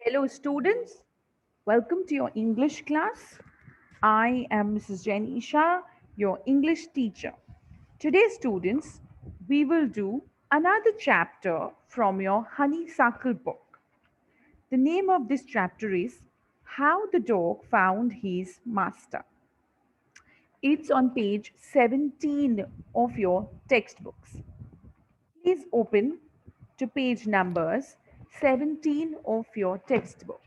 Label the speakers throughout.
Speaker 1: Hello, students. Welcome to your English class. I am Mrs. Janisha, your English teacher. Today, students, we will do another chapter from your Honeysuckle book. The name of this chapter is How the Dog Found His Master. It's on page 17 of your textbooks. Please open to page numbers 17 of your textbook.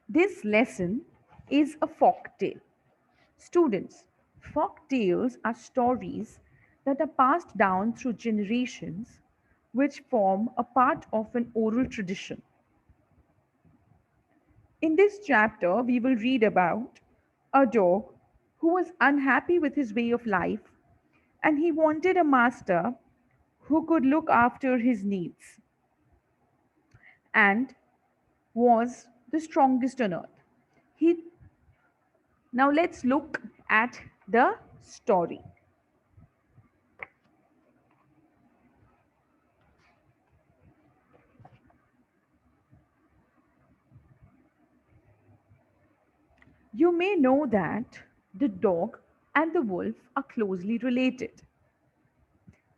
Speaker 1: This lesson is a folk tale. Students, folk tales are stories that are passed down through generations which form a part of an oral tradition. In this chapter, we will read about a dog who was unhappy with his way of life and he wanted a master who could look after his needs and was the strongest on earth. He Now let's look at the story. You may know that the dog and the wolf are closely related.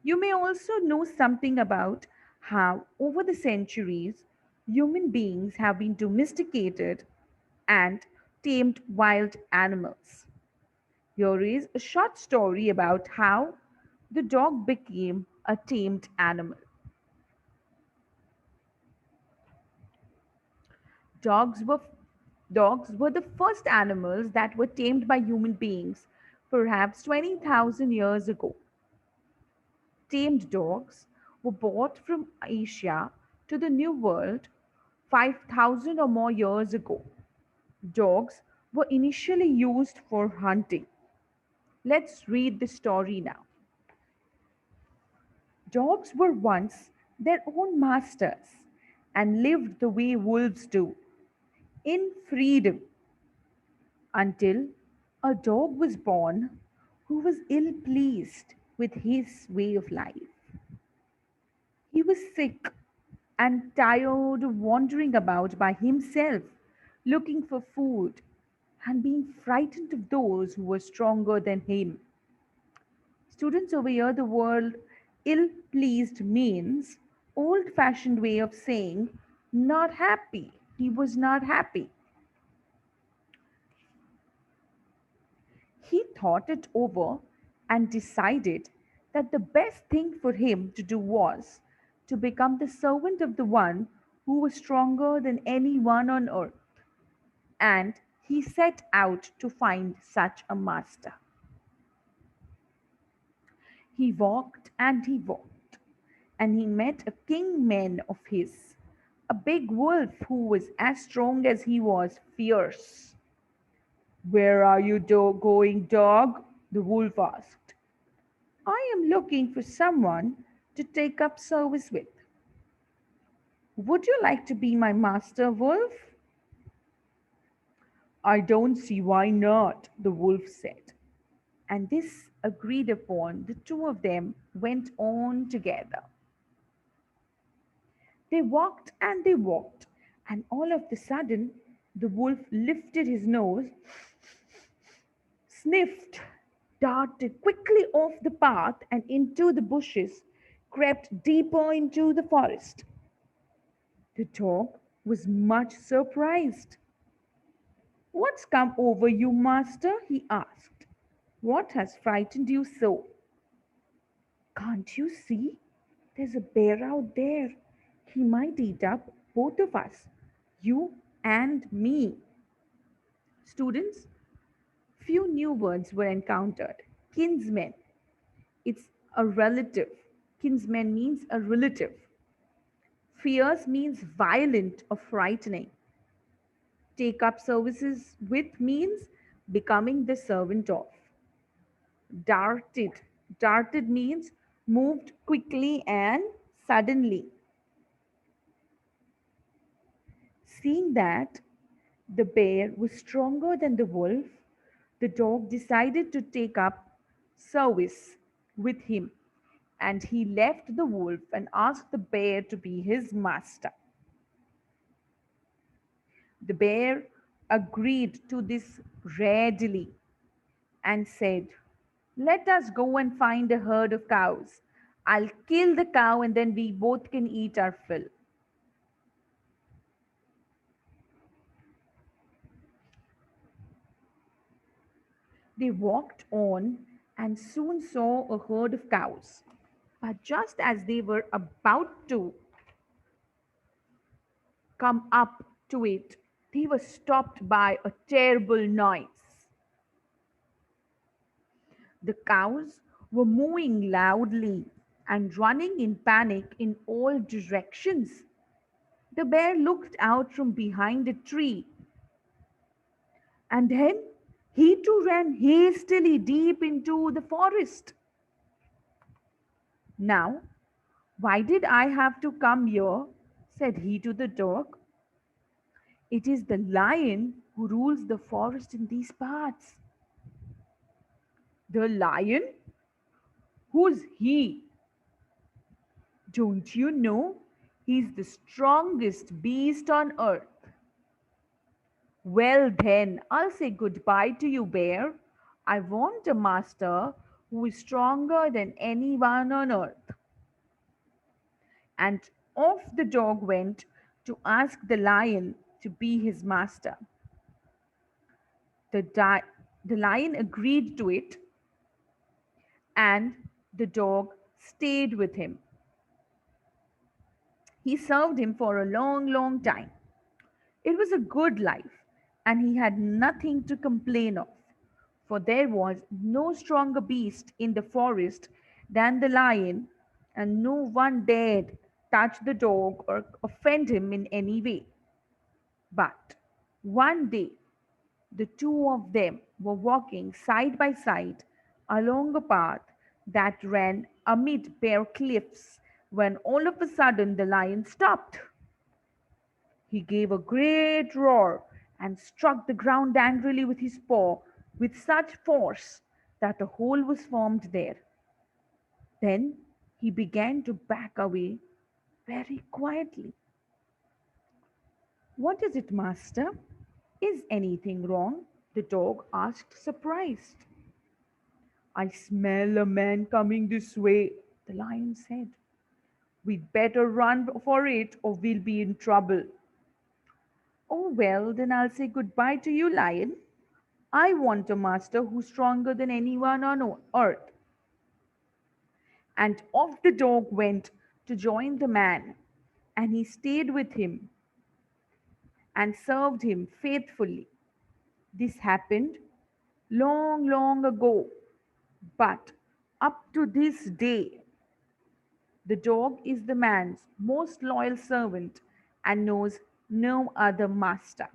Speaker 1: You may also know something about how, over the centuries, human beings have been domesticated and tamed wild animals. Here is a short story about how the dog became a tamed animal. Dogs were Dogs were the first animals that were tamed by human beings, perhaps 20,000 years ago. Tamed dogs were brought from Asia to the New World 5,000 or more years ago. Dogs were initially used for hunting. Let's read the story now. Dogs were once their own masters and lived the way wolves do, in freedom, until a dog was born who was ill pleased with his way of life. He was sick and tired of wandering about by himself, looking for food and being frightened of those who were stronger than him. Students over here, the word ill pleased means old fashioned way of saying not happy. He was not happy. He thought it over and decided that the best thing for him to do was to become the servant of the one who was stronger than anyone on earth. And he set out to find such a master. He walked and he walked, and he met a kingman of his, a big wolf who was as strong as he was fierce. "Where are you going, dog?" the wolf asked. "I am looking for someone to take up service with. Would you like to be my master, wolf?" "I don't see why not," the wolf said. And this agreed upon, the two of them went on together. They walked and they walked, and all of a sudden, the wolf lifted his nose, sniffed, darted quickly off the path and into the bushes, crept deeper into the forest. The dog was much surprised. "What's come over you, master?" he asked. "What has frightened you so?" "Can't you see? There's a bear out there. He might eat up both of us, you and me." Students, few new words were encountered. Kinsman. It's a relative. Kinsman means a relative. Fierce means violent or frightening. Take up services with means becoming the servant of. Darted. Darted means moved quickly and suddenly. Seeing that the bear was stronger than the wolf, the dog decided to take up service with him, and he left the wolf and asked the bear to be his master. The bear agreed to this readily and said, "Let us go and find a herd of cows. I'll kill the cow and then we both can eat our fill." They walked on and soon saw a herd of cows. But just as they were about to come up to it, they were stopped by a terrible noise. The cows were mooing loudly and running in panic in all directions. The bear looked out from behind a tree, and then he too ran hastily deep into the forest. "Now, why did I have to come here?" said he to the dog. "It is the lion who rules the forest in these parts." "The lion? Who's he?" "Don't you know? He's the strongest beast on earth." "Well, then, I'll say goodbye to you, bear. I want a master who is stronger than anyone on earth." And off the dog went to ask the lion to be his master. The, di- the lion agreed to it, and the dog stayed with him. He served him for a long, long time. It was a good life, and he had nothing to complain of, for there was no stronger beast in the forest than the lion, and no one dared touch the dog or offend him in any way. But one day, the two of them were walking side by side along a path that ran amid bare cliffs when all of a sudden the lion stopped. He gave a great roar and struck the ground angrily with his paw with such force that a hole was formed there. Then he began to back away very quietly. "What is it, master? Is anything wrong?" the dog asked, surprised. "I smell a man coming this way," the lion said. "We'd better run for it or we'll be in trouble." "Oh, well, then I'll say goodbye to you, lion. I want a master who's stronger than anyone on earth." And off the dog went to join the man, and he stayed with him and served him faithfully. This happened long, long ago, but up to this day, the dog is the man's most loyal servant and knows no other master.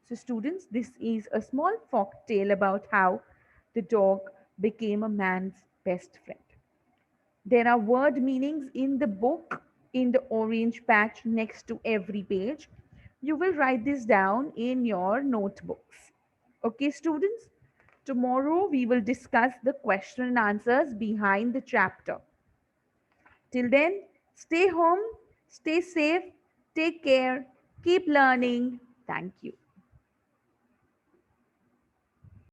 Speaker 1: So, students, this is a small folk tale about how the dog became a man's best friend. There are word meanings in the book in the orange patch next to every page. You will write this down in your notebooks. Okay, students? Tomorrow we will discuss the question and answers behind the chapter. Till then, stay home, stay safe, take care, keep learning. Thank you.